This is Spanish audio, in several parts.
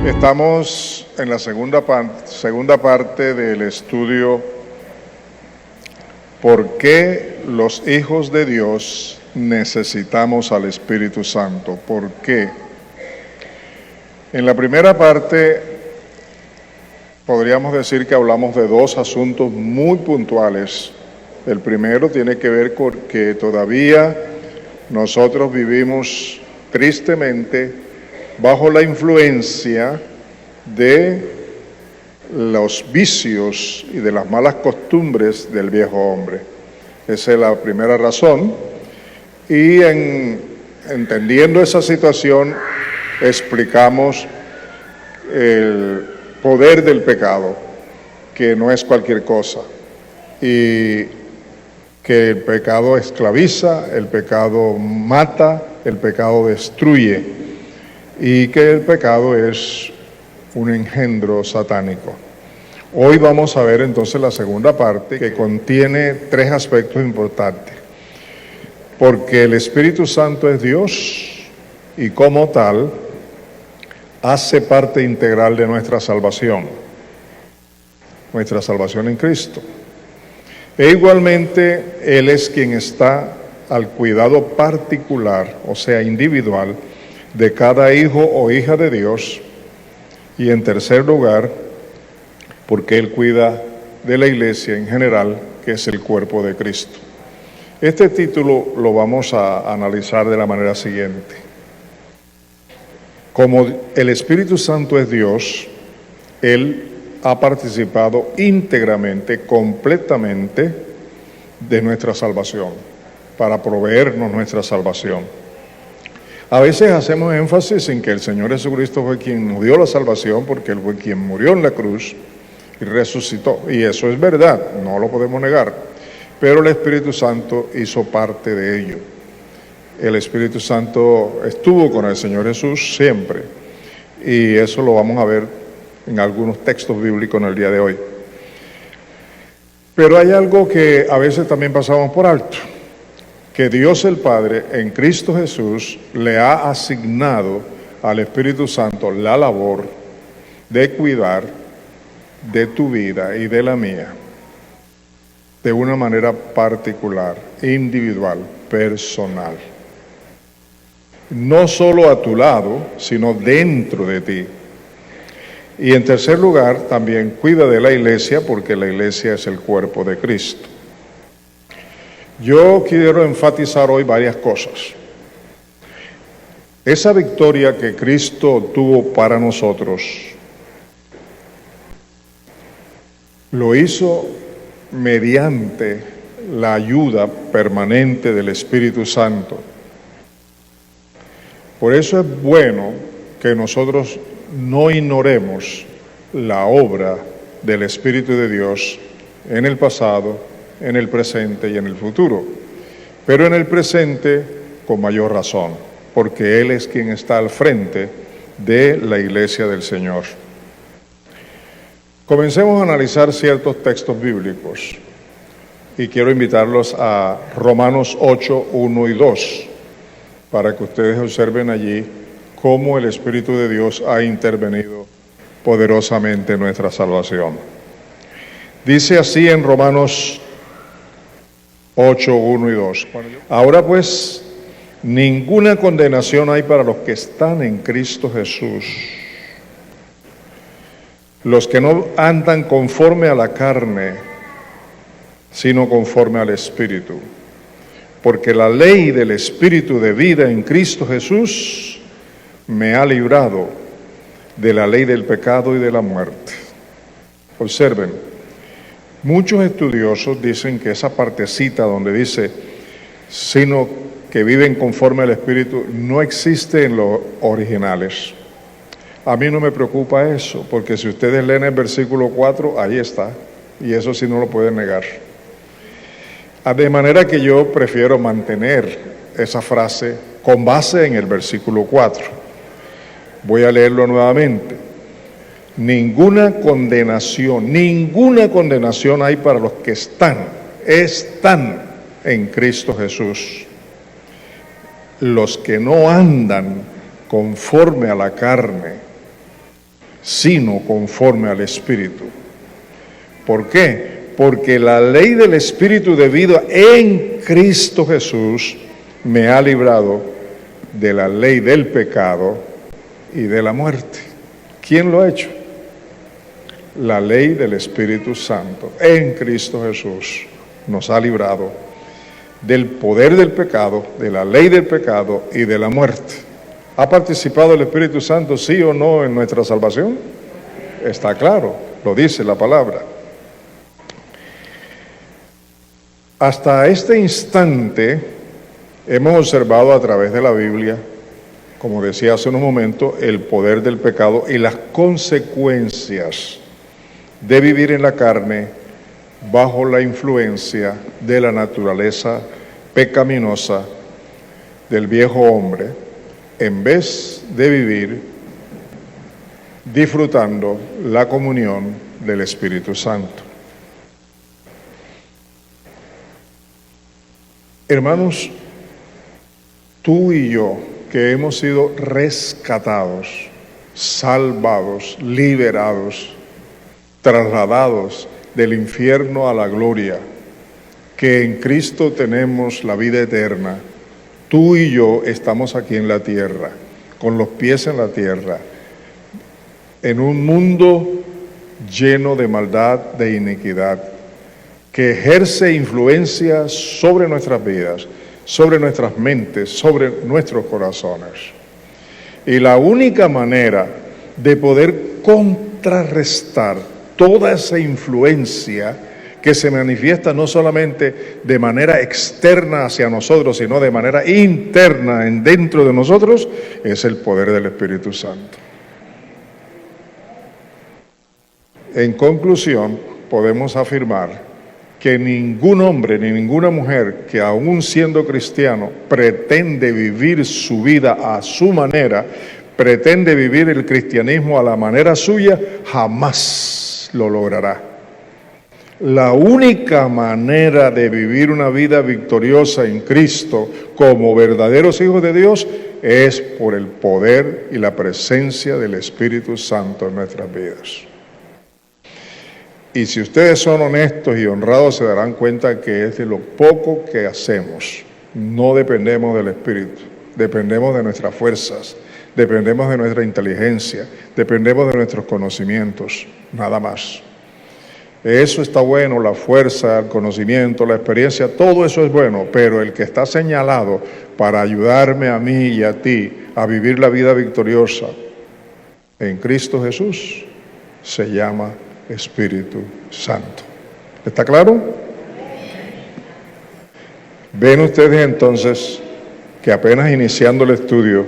Estamos en la segunda parte del estudio ¿por qué los hijos de Dios necesitamos al Espíritu Santo? ¿Por qué? En la primera parte podríamos decir que hablamos de dos asuntos muy puntuales. El primero tiene que ver con que todavía nosotros vivimos tristemente bajo la influencia de los vicios y de las malas costumbres del viejo hombre. Esa es la primera razón. Y entendiendo esa situación, explicamos el poder del pecado, que no es cualquier cosa, y que el pecado esclaviza, el pecado mata, el pecado destruye, y que el pecado es un engendro satánico. Hoy vamos a ver entonces la segunda parte, que contiene tres aspectos importantes. Porque el Espíritu Santo es Dios y como tal hace parte integral de nuestra salvación en Cristo. E igualmente Él es quien está al cuidado particular, o sea, individual, de cada hijo o hija de Dios. Y en tercer lugar, porque Él cuida de la iglesia en general, que es el cuerpo de Cristo. Este título lo vamos a analizar de la manera siguiente. Como el Espíritu Santo es Dios, Él ha participado íntegramente, completamente de nuestra salvación, para proveernos nuestra salvación. A veces hacemos énfasis en que el Señor Jesucristo fue quien nos dio la salvación, porque Él fue quien murió en la cruz y resucitó. Y eso es verdad, no lo podemos negar. Pero el Espíritu Santo hizo parte de ello. El Espíritu Santo estuvo con el Señor Jesús siempre. Y eso lo vamos a ver en algunos textos bíblicos en el día de hoy. Pero hay algo que a veces también pasamos por alto. Que Dios el Padre en Cristo Jesús le ha asignado al Espíritu Santo la labor de cuidar de tu vida y de la mía de una manera particular, individual, personal. No solo a tu lado, sino dentro de ti. Y en tercer lugar, también cuida de la iglesia, porque la iglesia es el cuerpo de Cristo. Yo quiero enfatizar hoy varias cosas. Esa victoria que Cristo tuvo para nosotros, lo hizo mediante la ayuda permanente del Espíritu Santo. Por eso es bueno que nosotros no ignoremos la obra del Espíritu de Dios en el pasado, en el presente y en el futuro. Pero en el presente con mayor razón, porque Él es quien está al frente de la iglesia del Señor. Comencemos a analizar ciertos textos bíblicos y quiero invitarlos a Romanos 8, 1 y 2 para que ustedes observen allí cómo el Espíritu de Dios ha intervenido poderosamente en nuestra salvación. Dice así en Romanos 8, 1 y 2. Ahora pues, ninguna condenación hay para los que están en Cristo Jesús. Los que no andan conforme a la carne, sino conforme al Espíritu. Porque la ley del Espíritu de vida en Cristo Jesús me ha librado de la ley del pecado y de la muerte. Observen. Muchos estudiosos dicen que esa partecita donde dice, sino que viven conforme al Espíritu, no existe en los originales. A mí no me preocupa eso, porque si ustedes leen el versículo 4, ahí está, y eso sí no lo pueden negar. De manera que yo prefiero mantener esa frase con base en el versículo 4. Voy a leerlo nuevamente. Ninguna condenación hay para los que están en Cristo Jesús. Los que no andan conforme a la carne, sino conforme al Espíritu. ¿Por qué? Porque la ley del Espíritu de vida en Cristo Jesús me ha librado de la ley del pecado y de la muerte. ¿Quién lo ha hecho? La ley del Espíritu Santo en Cristo Jesús nos ha librado del poder del pecado, de la ley del pecado y de la muerte. ¿Ha participado el Espíritu Santo, sí o no, en nuestra salvación? Está claro, lo dice la palabra. Hasta este instante hemos observado a través de la Biblia, como decía hace unos momentos, el poder del pecado y las consecuencias de vivir en la carne bajo la influencia de la naturaleza pecaminosa del viejo hombre, en vez de vivir disfrutando la comunión del Espíritu Santo. Hermanos, tú y yo, que hemos sido rescatados, salvados, liberados, trasladados del infierno a la gloria, que en Cristo tenemos la vida eterna, tú y yo estamos aquí en la tierra, con los pies en la tierra, en un mundo lleno de maldad, de iniquidad, que ejerce influencia sobre nuestras vidas, sobre nuestras mentes, sobre nuestros corazones. Y la única manera de poder contrarrestar toda esa influencia que se manifiesta no solamente de manera externa hacia nosotros, sino de manera interna dentro de nosotros, es el poder del Espíritu Santo. En conclusión, podemos afirmar que ningún hombre ni ninguna mujer que aún siendo cristiano pretende vivir su vida a su manera, pretende vivir el cristianismo a la manera suya, jamás lo logrará. La única manera de vivir una vida victoriosa en Cristo como verdaderos hijos de Dios es por el poder y la presencia del Espíritu Santo en nuestras vidas. Y si ustedes son honestos y honrados, se darán cuenta que es de lo poco que hacemos. No dependemos del Espíritu, dependemos de nuestras fuerzas, dependemos de nuestra inteligencia, dependemos de nuestros conocimientos, nada más. Eso está bueno, la fuerza, el conocimiento, la experiencia, todo eso es bueno, pero el que está señalado para ayudarme a mí y a ti a vivir la vida victoriosa en Cristo Jesús se llama Espíritu Santo. ¿Está claro? Ven ustedes entonces que apenas iniciando el estudio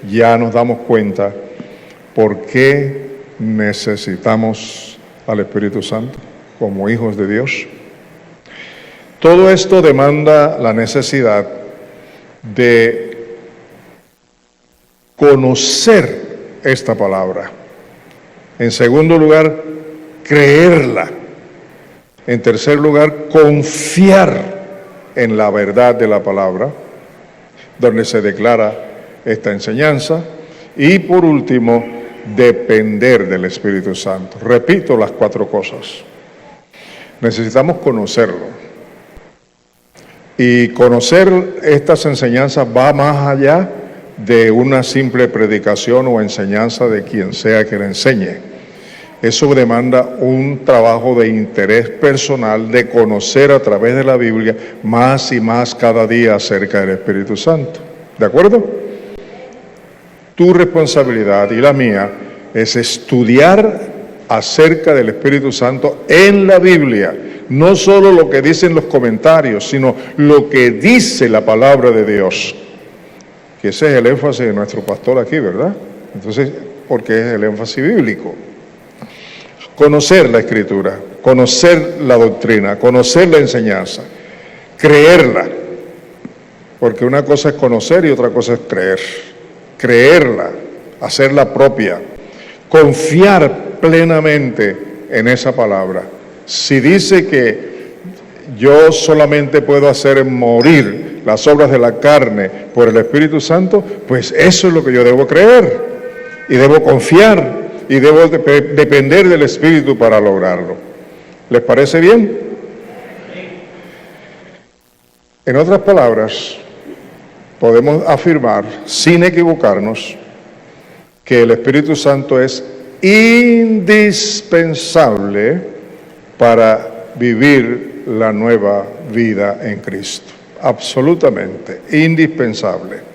ya nos damos cuenta por qué necesitamos al Espíritu Santo como hijos de Dios. Todo esto demanda la necesidad de conocer esta palabra. En segundo lugar, creerla. En tercer lugar, confiar en la verdad de la palabra, donde se declara esta enseñanza. Y por último, depender del Espíritu Santo. Repito las 4 cosas. Necesitamos conocerlo. Y conocer estas enseñanzas va más allá de una simple predicación o enseñanza de quien sea que la enseñe. Eso demanda un trabajo de interés personal, de conocer a través de la Biblia más y más cada día acerca del Espíritu Santo. ¿De acuerdo? Tu responsabilidad y la mía es estudiar acerca del Espíritu Santo en la Biblia. No solo lo que dicen los comentarios, sino lo que dice la palabra de Dios. Que ese es el énfasis de nuestro pastor aquí, ¿verdad? Entonces, porque es el énfasis bíblico. Conocer la Escritura, conocer la doctrina, conocer la enseñanza, creerla, porque una cosa es conocer y otra cosa es creer. Creerla, hacerla propia, confiar plenamente en esa palabra. Si dice que yo solamente puedo hacer morir las obras de la carne por el Espíritu Santo, pues eso es lo que yo debo creer y debo confiar. y debo depender del Espíritu para lograrlo. ¿Les parece bien? En otras palabras, podemos afirmar, sin equivocarnos, que el Espíritu Santo es indispensable para vivir la nueva vida en Cristo. Absolutamente indispensable.